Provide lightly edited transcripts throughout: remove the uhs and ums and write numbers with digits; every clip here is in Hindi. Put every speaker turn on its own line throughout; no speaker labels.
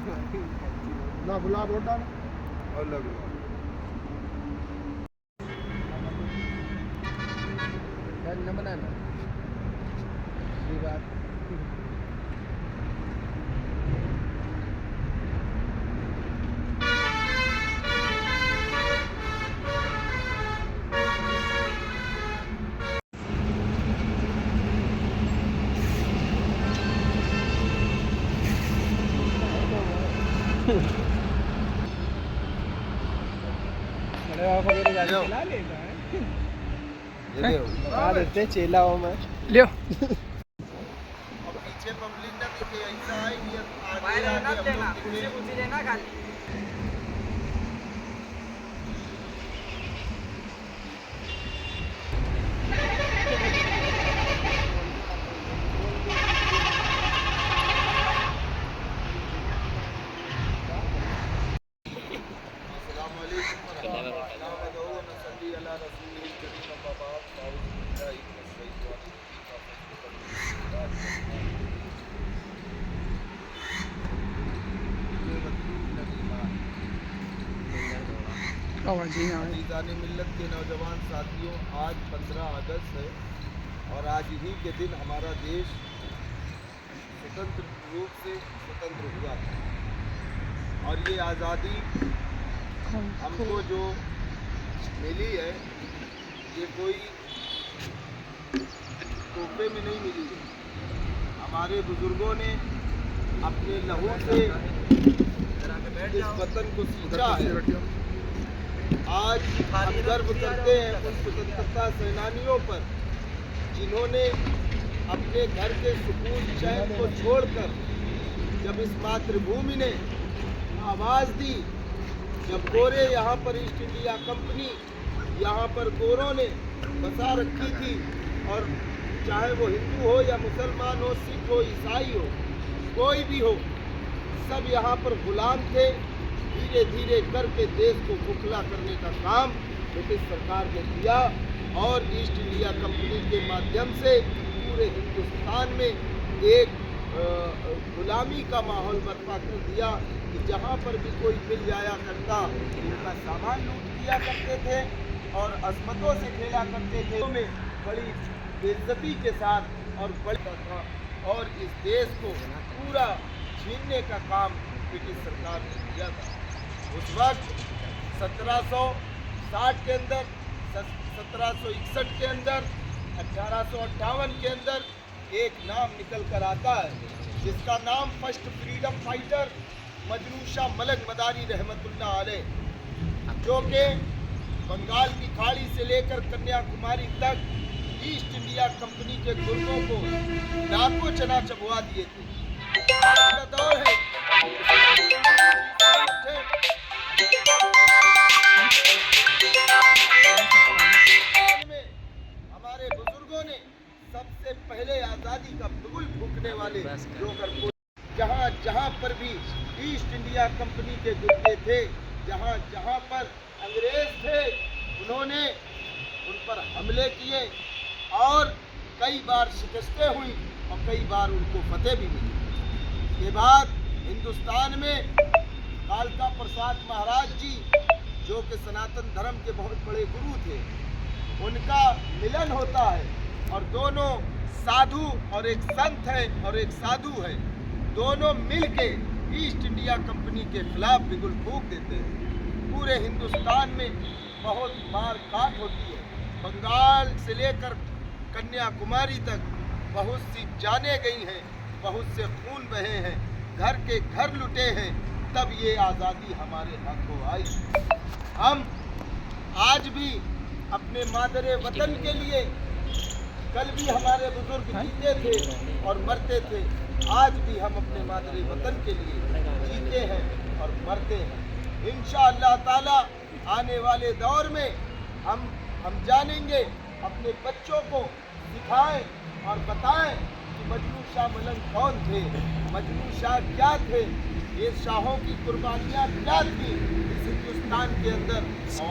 ना गुलाब और डाल
अलग
न बनाना ये बात बड़े बाबा को मेरे जाके खिला लेना है बता देते चेलाओं में लियो
अब पीछे पब्लिक ना दिखे ऐसा है कि
बाहर ना लेना कुछ लेना खाली
अजीज़ाने मिल्लत के नौजवान साथियों, आज 15 अगस्त है और आज ही के दिन हमारा देश स्वतंत्र रूप से स्वतंत्र हुआ था। और ये आज़ादी हमको जो मिली है ये कोई तोहफे में नहीं मिली है। हमारे बुजुर्गों ने अपने लहू से इस वतन को सींचा है। आज हम गर्व करते हैं उन स्वतंत्रता सेनानियों पर जिन्होंने अपने घर के सुकून चैन को छोड़कर जब इस मातृभूमि ने आवाज़ दी, जब गोरे यहाँ पर ईस्ट इंडिया कंपनी यहाँ पर गोरों ने बसा रखी थी और चाहे वो हिंदू हो या मुसलमान हो, सिख हो, ईसाई हो, कोई भी हो, सब यहाँ पर गुलाम थे। धीरे धीरे करके देश को खोखला करने का काम ब्रिटिश सरकार ने किया और ईस्ट इंडिया कंपनी के माध्यम से पूरे हिंदुस्तान में एक गुलामी का माहौल बर्पा कर दिया कि जहाँ पर भी कोई मिल जाया करता उनका सामान लूट लिया करते थे और अजमतों से खेला करते थे में बड़ी बेइज्जती के साथ और बड़ा था और इस देश को पूरा छीनने का काम ब्रिटिश सरकार ने किया था। उस वक्त 1760 के अंदर, 1761 के अंदर, 1858 के अंदर एक नाम निकल कर आता है जिसका नाम first freedom fighter Majnu Shah Malang Madari रहमतुल्लाह अलैह, जो कि बंगाल की खाड़ी से लेकर कन्याकुमारी तक ईस्ट इंडिया कंपनी के गुर्गों को नाको चना चबवा दिए थे। दौर है हमारे बुजुर्गों ने सबसे पहले आज़ादी का बिगुल फूंकने वाले जहाँ जहाँ पर भी ईस्ट इंडिया कंपनी के गुर्गे थे, जहाँ जहाँ पर अंग्रेज थे, उन्होंने उन पर हमले किए और कई बार शिकस्तें हुई और कई बार उनको फतेह भी मिली। इसके बाद हिंदुस्तान में कालका प्रसाद महाराज जी, जो कि सनातन धर्म के बहुत बड़े गुरु थे, उनका मिलन होता है और दोनों साधु और एक संत है और एक साधु है, दोनों मिलके ईस्ट इंडिया कंपनी के खिलाफ बिगुल फूंक देते हैं। पूरे हिंदुस्तान में बहुत मार काट होती है। बंगाल से लेकर कन्याकुमारी तक बहुत सी जानें गई हैं, बहुत से खून बहे हैं, घर के घर लुटे हैं, तब ये आज़ादी हमारे हाथों आई। हम आज भी अपने मादरे वतन के लिए, कल भी हमारे बुजुर्ग जीते थे और मरते थे, आज भी हम अपने मादरे वतन के लिए जीते हैं और मरते हैं। इंशाअल्लाह ताला आने वाले दौर में हम जानेंगे, अपने बच्चों को सिखाएं और बताएं कि मजनू शाह मलंग कौन थे, मजनू शाह क्या थे, ये शाहों की कुर्बानियाँ क्या थी इस हिंदुस्तान के अंदर।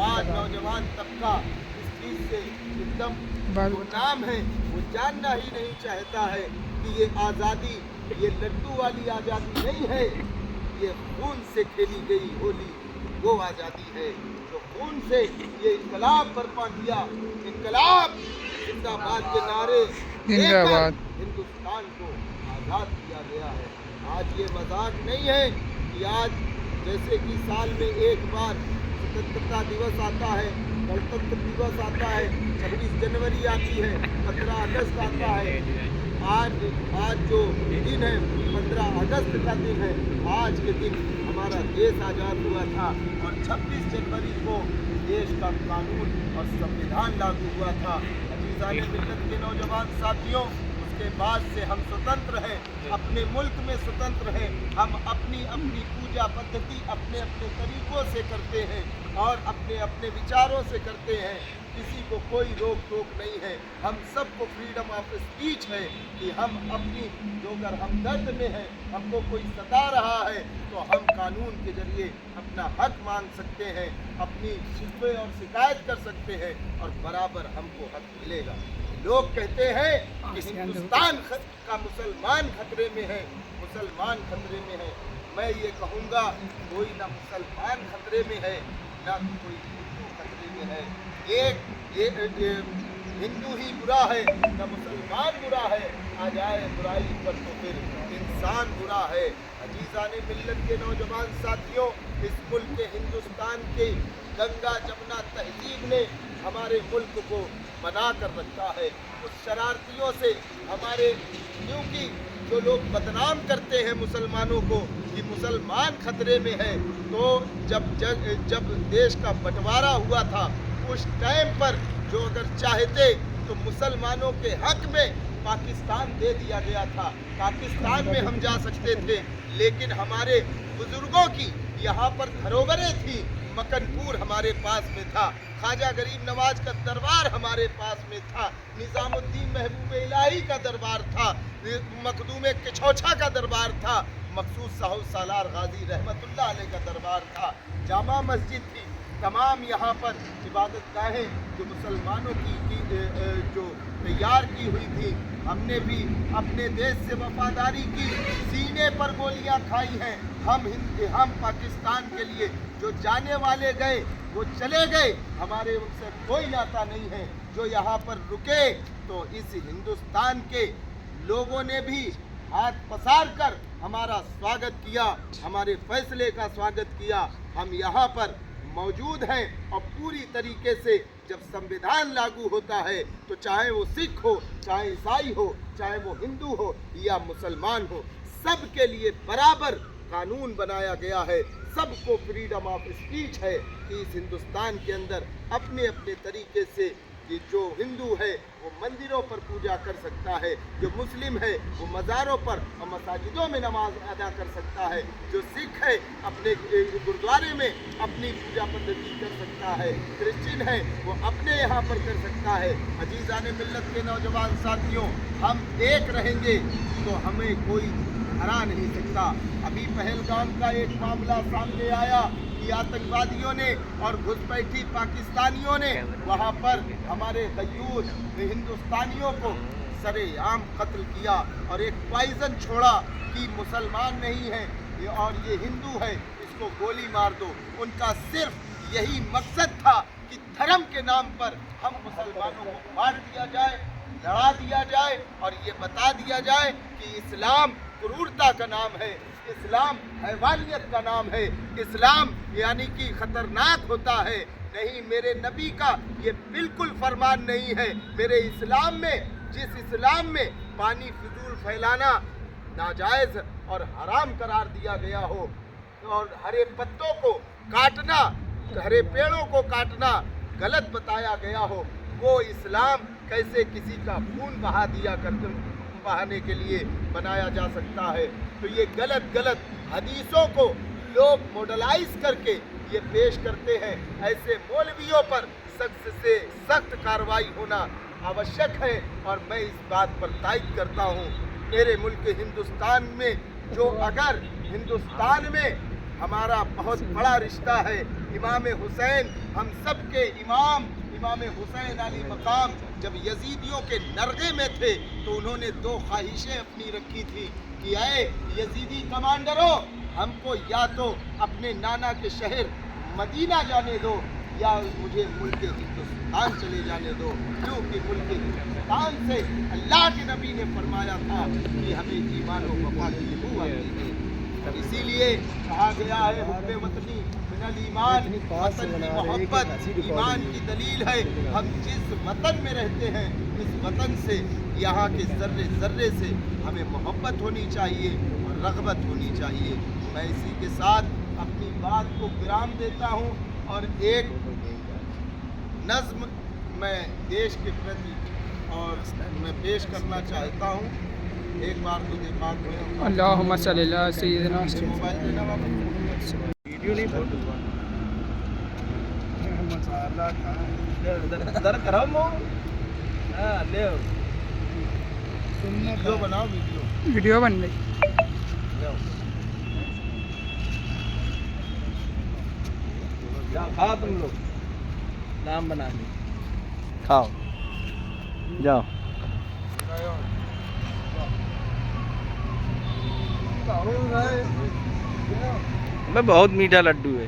आज नौजवान तबका इस चीज़ से एकदम वो नाम है, वो जानना ही नहीं चाहता है कि ये आज़ादी, ये लड्डू वाली आज़ादी नहीं है, ये खून से खेली गई होली वो आज़ादी है जो खून से ये इनकलाब बर्पा किया। इनकलाब जिंदाबाद के नारे
जिंदाबाद।
हिंदुस्तान को आज़ाद किया गया है। आज ये मजाक नहीं है कि आज जैसे कि साल में एक बार स्वतंत्रता दिवस आता है, गणतंत्र दिवस आता है, 26 जनवरी आती है, 15 अगस्त आता है। आज जो दिन है 15 अगस्त का दिन है। आज के दिन हमारा देश आज़ाद हुआ था और 26 जनवरी को देश का कानून और संविधान लागू हुआ था। अजीज़ाने मिल्लत के नौजवान साथियों, उसके बाद से हम स्वतंत्र हैं, अपने मुल्क में स्वतंत्र हैं। हम अपनी अपनी पूजा पद्धति अपने अपने तरीक़ों से करते हैं और अपने अपने विचारों से करते हैं। किसी को कोई रोक टोक नहीं है। हम सबको फ्रीडम ऑफ स्पीच है कि हम अपनी जो अगर हम दर्द में हैं, हमको कोई सता रहा है तो हम कानून के जरिए अपना हक मांग सकते हैं, अपनी शिकवे और शिकायत कर सकते हैं और बराबर हमको हक मिलेगा। लोग कहते हैं कि हिंदुस्तान का मुसलमान खतरे में है, मुसलमान खतरे में है। मैं ये कहूँगा कोई ना मुसलमान खतरे में है ना कोई हिंदू खतरे में है। एक हिंदू ही बुरा है ना मुसलमान बुरा है। आ जाए बुराई पर तो फिर इंसान बुरा है। अजीज़ाने मिल्लत के नौजवान साथियों, इस मुल्क के हिंदुस्तान के गंगा जमुना तहजीब ने हमारे मुल्क को बना कर रखा है। उस शरारतियों से हमारे, क्योंकि जो लोग बदनाम करते हैं मुसलमानों को कि मुसलमान खतरे में है, तो जब देश का बंटवारा हुआ था उस टाइम पर जो अगर चाहते तो मुसलमानों के हक में पाकिस्तान दे दिया गया था। पाकिस्तान में हम जा सकते थे, लेकिन हमारे बुजुर्गों की यहाँ पर धरोहरें थी। मकनपुर हमारे पास में था, ख्वाजा गरीब नवाज का दरबार हमारे पास में था, निज़ामुद्दीन महबूब इलाही का दरबार था, मखदूम किछौछा का दरबार था, मखसूस साहब सालार गाजी रहमतुल्लाह अलैह का दरबार था, जामा मस्जिद थी। तमाम यहाँ पर इबादत गाहें जो मुसलमानों की जो तैयार की हुई थी। हमने भी अपने देश से वफादारी की, सीने पर गोलियां खाई हैं। हम पाकिस्तान के लिए जो जाने वाले गए वो चले गए, हमारे उनसे कोई नाता नहीं है। जो यहाँ पर रुके तो इस हिंदुस्तान के लोगों ने भी हाथ पसार कर हमारा स्वागत किया, हमारे फैसले का स्वागत किया। हम यहाँ पर मौजूद हैं और पूरी तरीके से जब संविधान लागू होता है तो चाहे वो सिख हो, चाहे ईसाई हो, चाहे वो हिंदू हो या मुसलमान हो, सब के लिए बराबर कानून बनाया गया है। सबको फ्रीडम ऑफ स्पीच है कि इस हिंदुस्तान के अंदर अपने अपने तरीके से कि जो हिंदू है वो मंदिरों पर पूजा कर सकता है, जो मुस्लिम है वो मज़ारों पर और मसाजिदों में नमाज अदा कर सकता है, जो सिख है अपने गुरुद्वारे में अपनी पूजा पद्धति कर सकता है, क्रिश्चियन है वो अपने यहाँ पर कर सकता है। अजीज़ाने मिल्लत के नौजवान साथियों, हम एक रहेंगे तो हमें कोई हरा नहीं सकता। अभी पहलगाम का एक मामला सामने आया कि आतंकवादियों ने और घुसपैठी पाकिस्तानियों ने वहाँ पर हमारे गयूर हिंदुस्तानियों को सरेआम कत्ल किया और एक पॉइजन छोड़ा कि मुसलमान नहीं है और ये हिंदू है, इसको गोली मार दो। उनका सिर्फ यही मकसद था कि धर्म के नाम पर हम मुसलमानों को मार दिया जाए, लड़ा दिया जाए और ये बता दिया जाए कि इस्लाम क्रूरता का नाम है, इस्लाम हैवानियत का नाम है, इस्लाम यानी कि खतरनाक होता है। नहीं, मेरे नबी का ये बिल्कुल फरमान नहीं है। मेरे इस्लाम में, जिस इस्लाम में पानी फिजूल फैलाना नाजायज़ और हराम करार दिया गया हो और हरे पत्तों को काटना, हरे पेड़ों को काटना गलत बताया गया हो, वो इस्लाम कैसे किसी का खून बहाने के लिए बनाया जा सकता है। तो ये गलत हदीसों को लोग मॉडलाइज करके ये पेश करते हैं। ऐसे मौलवियों पर सख्त से सख्त कार्रवाई होना आवश्यक है और मैं इस बात पर तायद करता हूँ। मेरे मुल्क हिंदुस्तान में जो अगर हिंदुस्तान में हमारा बहुत बड़ा रिश्ता है, इमाम हुसैन हम सब के इमाम हुसैन अली मकाम जब यजीदियों के नरगे में थे तो उन्होंने दो ख्वाहिशें अपनी रखी थी कि आए यजीदी कमांडरों, हमको या तो अपने नाना के शहर मदीना जाने दो या मुझे मुल्क हिंदुस्तान चले जाने दो, क्योंकि मुल्क हिंदुस्तान से अल्लाह के नबी ने फरमाया था कि हमें ईमान व वफा की नबूवत दी है। इसीलिए कहा गया है हुब्बे वतनी मिनल ईमान, वतन की मोहब्बत ईमान की दलील है। हम जिस वतन में रहते हैं इस वतन से, यहाँ के ज़र्रे ज़र्रे से हमें मोहब्बत होनी चाहिए और रग़बत होनी चाहिए। मैं इसी के साथ अपनी बात को विराम देता हूँ और एक नज़्म मैं देश के प्रति और मैं पेश करना चाहता हूँ। एक बार तो देखा
अल्लाहुम्मा सल्ली अला सय्यिदिना
मोबाइल देना
वीडियो नहीं फोटो
मसाला दर करम हां ले वीडियो बनाओ
वीडियो बन रही
खाओ तुम लोग
नाम बना ली
खाओ
जाओ मैं बहुत मीठा लड्डू है